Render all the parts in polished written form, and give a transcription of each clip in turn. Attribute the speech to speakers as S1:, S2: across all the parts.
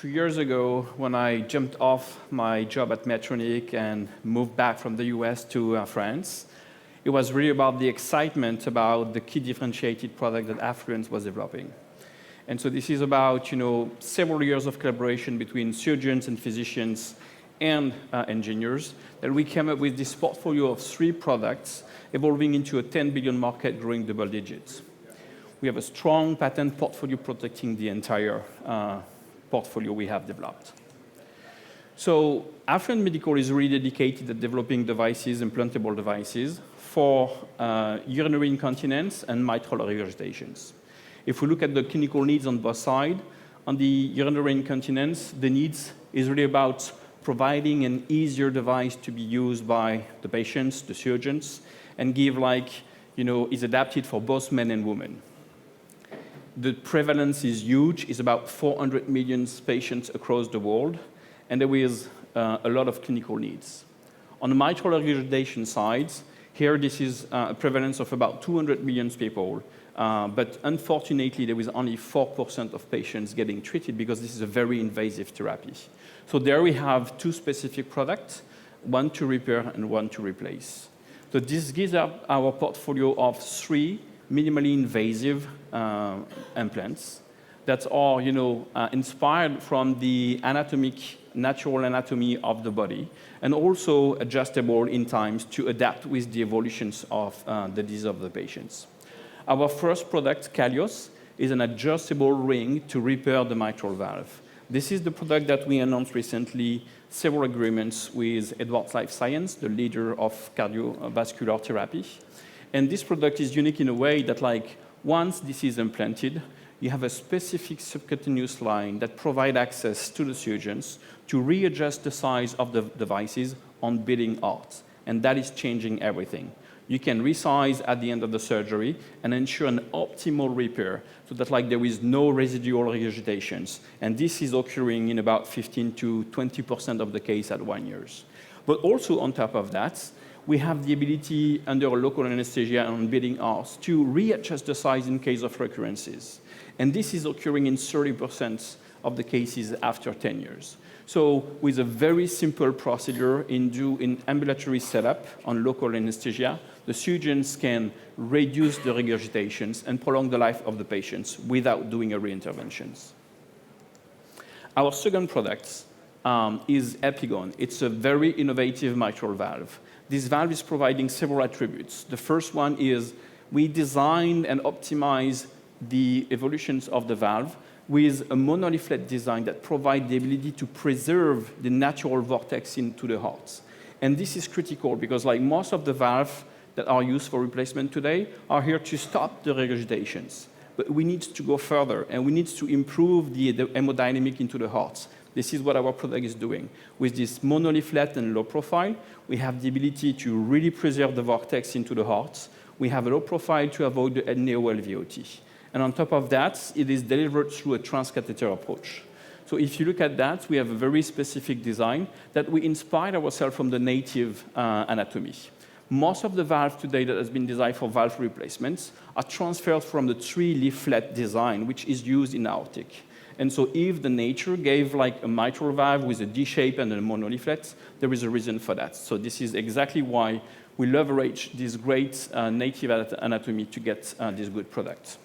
S1: few years ago, when I jumped off my job at Medtronic and moved back from the US to France, it was really about the excitement about the key differentiated product that Affluent was developing. And so this is about several years of collaboration between surgeons and physicians and engineers that we came up with this portfolio of 3 products evolving into a 10 billion market growing double digits. We have a strong patent portfolio protecting the entire portfolio we have developed. So Affluent Medical is really dedicated to developing devices, implantable devices, for urinary incontinence and mitral regurgitations. If we look at the clinical needs on both sides, on the urinary incontinence, the needs is really about providing an easier device to be used by the patients, the surgeons, and give is adapted for both men and women. The prevalence is huge. It's about 400 million patients across the world, and there is a lot of clinical needs. On the mitral regurgitation side, here this is a prevalence of about 200 million people, but unfortunately there is only 4% of patients getting treated because this is a very invasive therapy. So there we have 2 specific products, one to repair and one to replace. So this gives up our portfolio of 3 minimally invasive implants that are inspired from the natural anatomy of the body, and also adjustable in times to adapt with the evolutions of the disease of the patients. Our first product, Kalios, is an adjustable ring to repair the mitral valve. This is the product that we announced recently, several agreements with Edwards Lifesciences, the leader of cardiovascular therapy. And this product is unique in a way that once this is implanted, you have a specific subcutaneous line that provides access to the surgeons to readjust the size of the devices on beating heart. And that is changing everything. You can resize at the end of the surgery and ensure an optimal repair so that there is no residual regurgitations. And this is occurring in about 15 to 20% of the case at 1 year. But also on top of that, we have the ability under a local anesthesia and on beating hearts to readjust the size in case of recurrences. And this is occurring in 30% of the cases after 10 years. So with a very simple procedure in ambulatory setup on local anesthesia, the surgeons can reduce the regurgitations and prolong the life of the patients without doing a reinterventions. Our second product is Epygon. It's a very innovative mitral valve. This valve is providing several attributes. The first one is we designed and optimized the evolutions of the valve with a monoleaflet design that provides the ability to preserve the natural vortex into the heart. And this is critical because most of the valves that are used for replacement today are here to stop the regurgitations. But we need to go further, and we need to improve the hemodynamic into the heart. This is what our product is doing. With this monoleaflet and low profile, we have the ability to really preserve the vortex into the heart. We have a low profile to avoid the neo-LVOT. And on top of that, it is delivered through a transcatheter approach. So if you look at that, we have a very specific design that we inspired ourselves from the native anatomy. Most of the valves today that has been designed for valve replacements are transferred from the 3-leaflet design, which is used in aortic. And so if the nature gave a mitral valve with a D shape and a monoleaflet, there is a reason for that. So this is exactly why we leverage this great native anatomy to get this good product.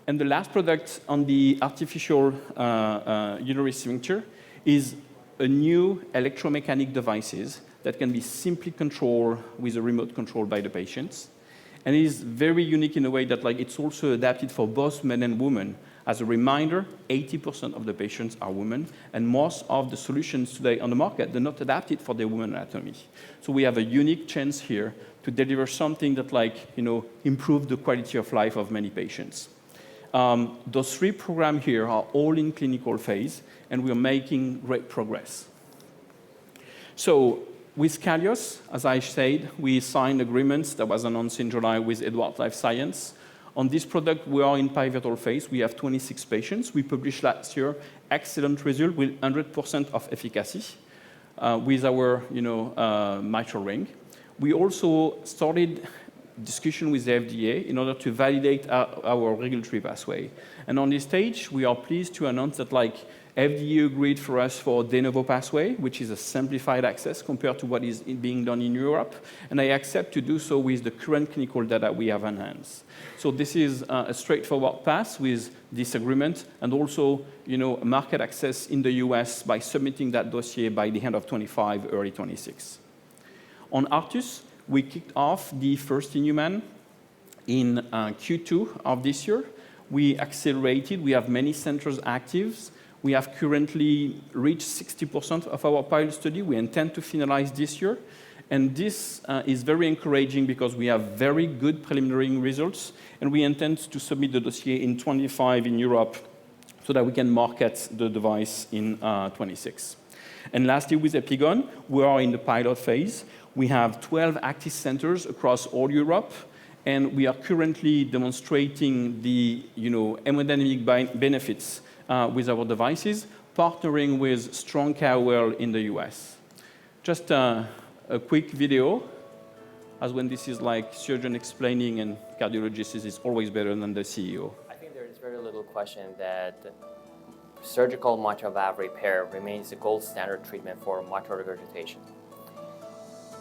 S1: And the last product on the artificial urinary sphincter is a new electromechanic devices that can be simply controlled with a remote control by the patients. And it is very unique in a way that it's also adapted for both men and women. As a reminder, 80% of the patients are women, and most of the solutions today on the market, they're not adapted for the women anatomy. So we have a unique chance here to deliver something that improve the quality of life of many patients. Those 3 programs here are all in clinical phase, and we are making great progress. So with Kalios, as I said, we signed agreements that was announced in July with Edwards Lifesciences. On this product, we are in pivotal phase. We have 26 patients. We published last year excellent result with 100% of efficacy with our mitral ring. We also started discussion with the FDA in order to validate our regulatory pathway. And on this stage, we are pleased to announce that FDA agreed for us for de novo pathway, which is a simplified access compared to what is being done in Europe. And I accept to do so with the current clinical data we have on hands. So this is a straightforward path with this agreement and also market access in the US by submitting that dossier by the end of 25, early 26. On Artus, we kicked off the first in human in Q2 of this year. We accelerated. We have many centers active. We have currently reached 60% of our pilot study. We intend to finalize this year. And this is very encouraging because we have very good preliminary results. And we intend to submit the dossier in 25 in Europe so that we can market the device in 26. And lastly, with Epygon, we are in the pilot phase. We have 12 active centers across all Europe. And we are currently demonstrating the hemodynamic benefits with our devices, partnering with strong KOL in the US. Just a quick video, as when this is like surgeon explaining and cardiologist is always better than the CEO.
S2: I think there is very little question that surgical mitral valve repair remains the gold standard treatment for mitral regurgitation.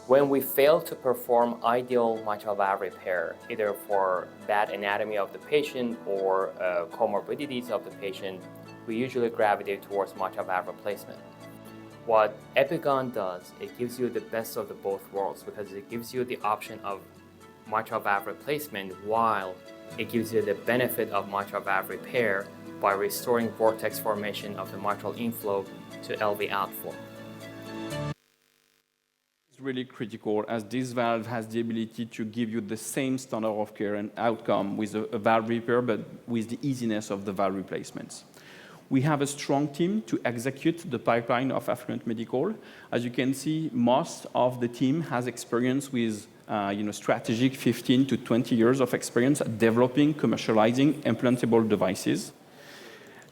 S2: When we fail to perform ideal mitral valve repair, either for bad anatomy of the patient or comorbidities of the patient, we usually gravitate towards mitral valve replacement. What Epygon does, it gives you the best of the both worlds because it gives you the option of mitral valve replacement while it gives you the benefit of mitral valve repair by restoring vortex formation of the mitral inflow to LV outflow.
S1: Really critical as this valve has the ability to give you the same standard of care and outcome with a valve repair, but with the easiness of the valve replacements. We have a strong team to execute the pipeline of Affluent Medical. As you can see, most of the team has experience with strategic 15 to 20 years of experience at developing, commercializing implantable devices.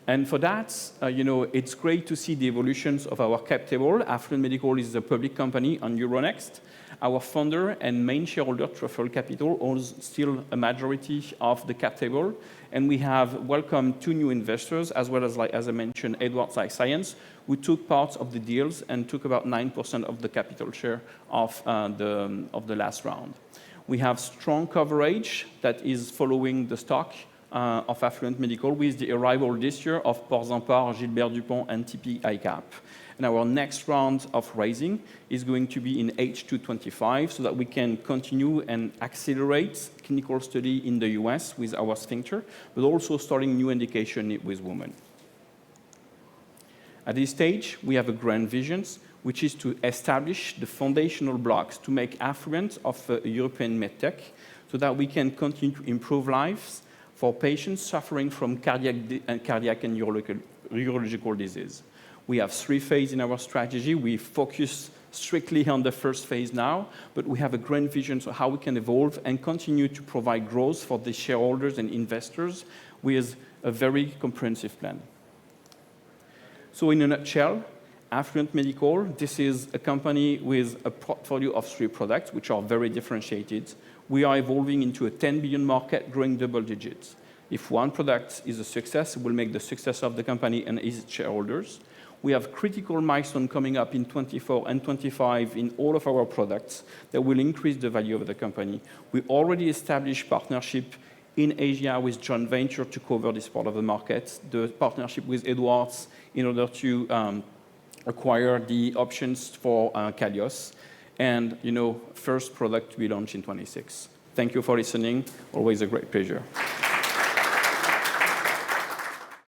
S1: And for that, it's great to see the evolutions of our cap table. Affluent Medical is a public company on Euronext. Our founder and main shareholder, Truffle Capital, owns still a majority of the cap table. And we have welcomed 2 new investors, as well as I mentioned, Edwards Lifesciences, who took part of the deals and took about 9% of the capital share of the last round. We have strong coverage that is following the stock of Affluent Medical with the arrival this year of Porzampar, Gilbert Dupont, and TP ICAP. And our next round of raising is going to be in H2 25 so that we can continue and accelerate clinical study in the US with our sphincter, but also starting new indication with women. At this stage, we have a grand vision, which is to establish the foundational blocks to make Affluent of a European Medtech so that we can continue to improve lives for patients suffering from cardiac and urological disease. We have 3 phases in our strategy. We focus strictly on the first phase now, but we have a grand vision of how we can evolve and continue to provide growth for the shareholders and investors with a very comprehensive plan. So in a nutshell, Affluent Medical, this is a company with a portfolio of 3 products, which are very differentiated. We are evolving into a 10 billion market, growing double digits. If one product is a success, it will make the success of the company and its shareholders. We have critical milestones coming up in 24 and 25 in all of our products that will increase the value of the company. We already established partnership in Asia with joint venture to cover this part of the market, the partnership with Edwards in order to acquire the options for Kalios, and first product to be launched in 26. Thank you for listening. Always a great pleasure.